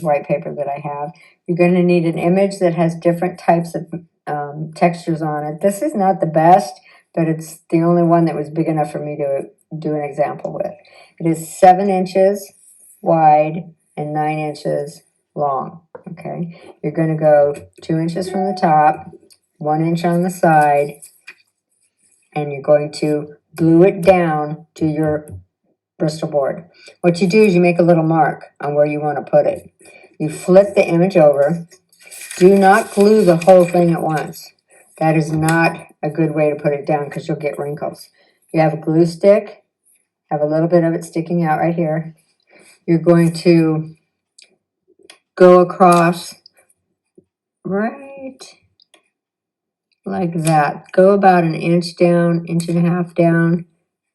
white paper that I have. You're going to need an image that has different types of textures on it. This is not the best, but it's the only one that was big enough for me to do an example with. It is 7 inches wide and 9 inches long. Okay, you're going to go 2 inches from the top, 1 inch on the side, and you're going to glue it down to your Bristol board. What you do is you make a little mark on where you want to put it. You flip the image over. Do not glue the whole thing at once. That is not a good way to put it down because you'll get wrinkles. You have a glue stick, have a little bit of it sticking out right here. You're going to go across right like that. Go about an inch down, inch and a half down.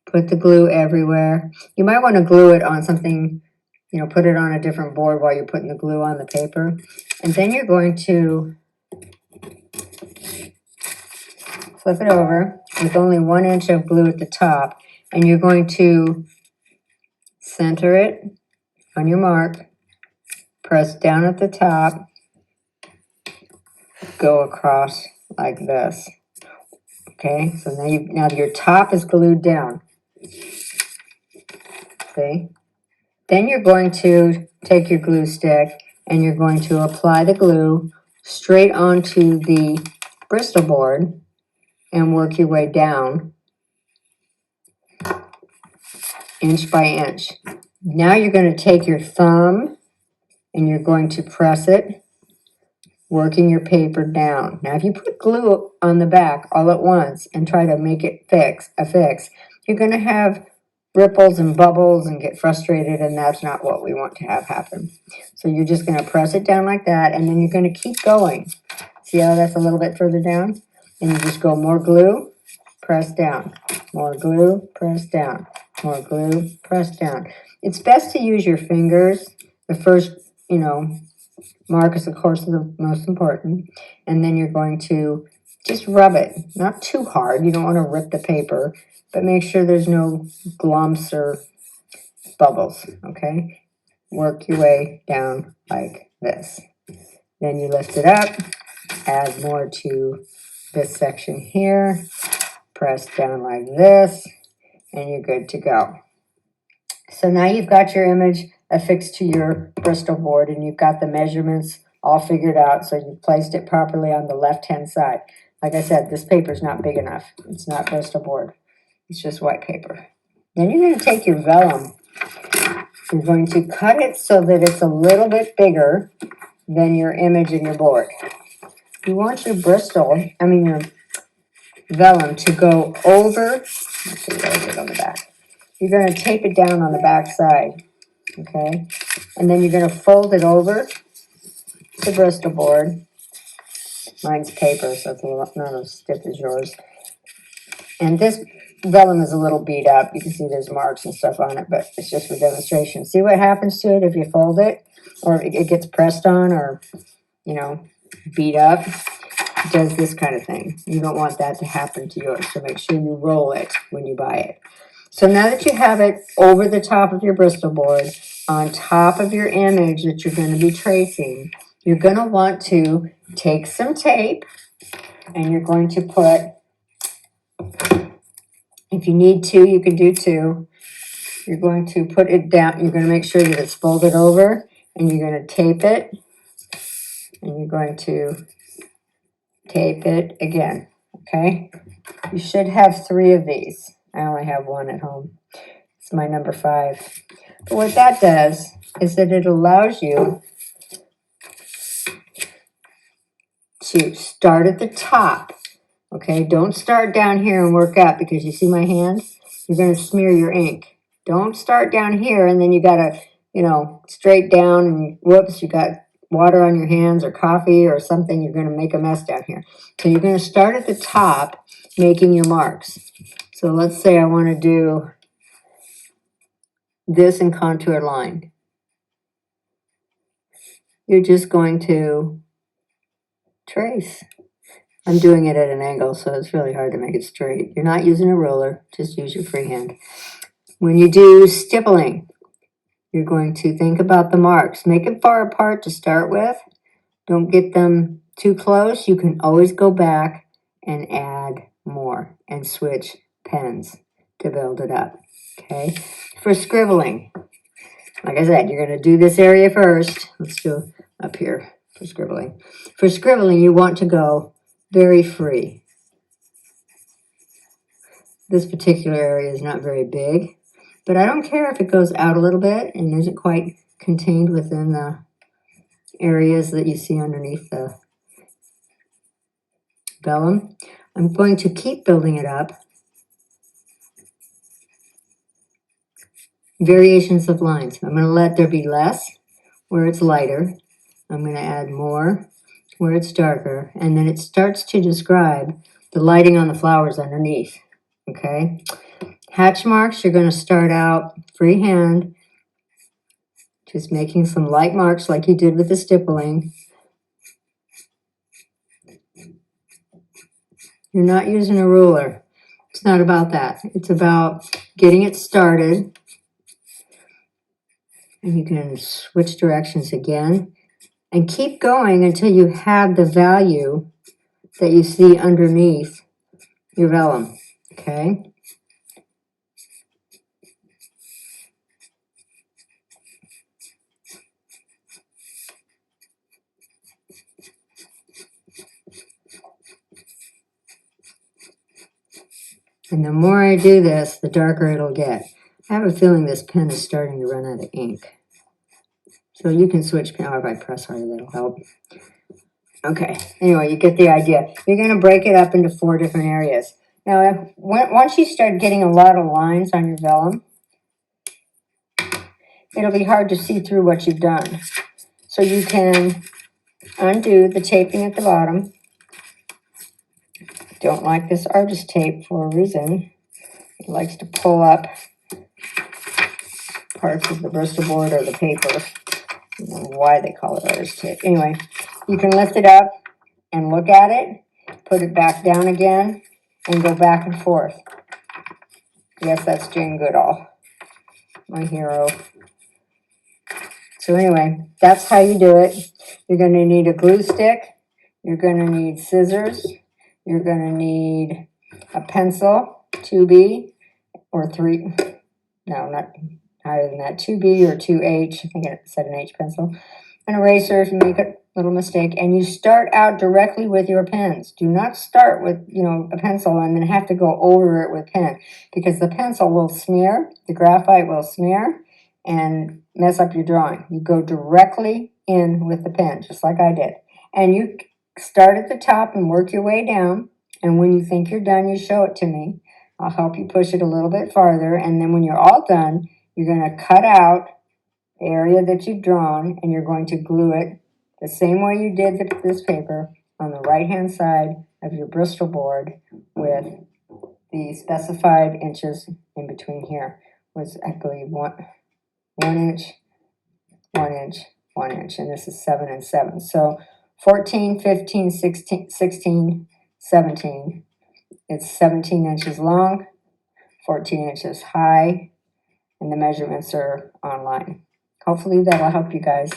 Put the glue everywhere. You might want to glue it on something, you know, put it on a different board while you're putting the glue on the paper. And then you're going to flip it over with only 1 inch of glue at the top. And you're going to center it on your mark, press down at the top, go across like this. Okay, so now your top is glued down. See? Then you're going to take your glue stick and you're going to apply the glue straight onto the Bristol board and work your way down inch by inch. Now you're going to take your thumb and you're going to press it, working your paper down. Now if you put glue on the back all at once and try to make it a fix, you're going to have ripples and bubbles and get frustrated, and that's not what we want to have happen. So you're just going to press it down like that, and then you're going to keep going. See how that's a little bit further down? And you just go more glue, press down, more glue, press down, more glue, press down. It's best to use your fingers. The first, mark is of course the most important, and then you're going to just rub it, not too hard. You don't want to rip the paper, but make sure there's no glumps or bubbles, okay? Work your way down like this. Then you lift it up, add more to this section here, press down like this, and you're good to go. So now you've got your image affixed to your Bristol board, and you've got the measurements all figured out, so you've placed it properly on the left-hand side. Like I said, this paper is not big enough. It's not Bristol board. It's just white paper. Then you're going to take your vellum. You're going to cut it so that it's a little bit bigger than your image in your board. You want your your vellum to go over. Let's see what I did on the back. You're going to tape it down on the back side, okay? And then you're going to fold it over the Bristol board. Mine's paper, so it's not as stiff as yours. And this vellum is a little beat up. You can see there's marks and stuff on it, but it's just for demonstration. See what happens to it if you fold it, or it gets pressed on, or, beat up. It does this kind of thing. You don't want that to happen to yours, so make sure you roll it when you buy it. So now that you have it over the top of your Bristol board, on top of your image that you're going to be tracing, you're going to want to take some tape, and you're going to put, if you need to, you can do 2. You're going to put it down. You're going to make sure that it's folded over, and you're going to tape it, and you're going to tape it again, okay? You should have 3 of these. I only have 1 at home. It's my number 5. But what that does is that it allows you to start at the top, okay? Don't start down here and work up, because you see my hand? You're going to smear your ink. Don't start down here and then you got to, straight down, and whoops, you got water on your hands or coffee or something. You're going to make a mess down here. So you're going to start at the top making your marks. So let's say I want to do this in contour line. You're just going to trace. I'm doing it at an angle, so it's really hard to make it straight. You're not using a ruler, just use your free hand. When you do stippling, you're going to think about the marks. Make it far apart to start with. Don't get them too close. You can always go back and add more and switch pens to build it up. Okay, for scribbling, like I said, you're going to do this area first. Let's do up here for scribbling. For scribbling, you want to go very free. This particular area is not very big, but I don't care if it goes out a little bit and isn't quite contained within the areas that you see underneath the vellum. I'm going to keep building it up. Variations of lines. I'm going to let there be less where it's lighter. I'm going to add more where it's darker. And then it starts to describe the lighting on the flowers underneath. Okay? Hatch marks, you're going to start out freehand, just making some light marks like you did with the stippling. You're not using a ruler. It's not about that. It's about getting it started. And you can switch directions again and keep going until you have the value that you see underneath your vellum. Okay? And the more I do this, the darker it'll get. I have a feeling this pen is starting to run out of ink. So you can switch pen. Oh, if I press harder, that'll help. Okay, anyway, you get the idea. You're going to break it up into 4 different areas. Now, once you start getting a lot of lines on your vellum, it'll be hard to see through what you've done. So you can undo the taping at the bottom. Don't like this artist tape for a reason. It likes to pull up parts of the Bristol board or the paper. I don't know why they call it artist tape. Anyway, you can lift it up and look at it, put it back down again, and go back and forth. Yes, that's Jane Goodall, my hero. So anyway, that's how you do it. You're going to need a glue stick. You're going to need scissors. You're going to need a pencil, 2B or 3. No, not higher than that. 2B or 2H. I think it said an H pencil. An eraser if you make a little mistake. And you start out directly with your pens. Do not start with, a pencil and then have to go over it with pen. Because the pencil will smear, the graphite will smear, and mess up your drawing. You go directly in with the pen, just like I did. And you start at the top and work your way down. And when you think you're done, you show it to me. I'll help you push it a little bit farther. And then when you're all done, you're going to cut out the area that you've drawn, and you're going to glue it the same way you did this paper on the right-hand side of your Bristol board with the specified inches in between here. Was, I believe, 1 inch, 1 inch, 1 inch, and this is 7 and 7. So 14, 15, 16, 17. It's 17 inches long, 14 inches high, and the measurements are online. Hopefully that'll help you guys.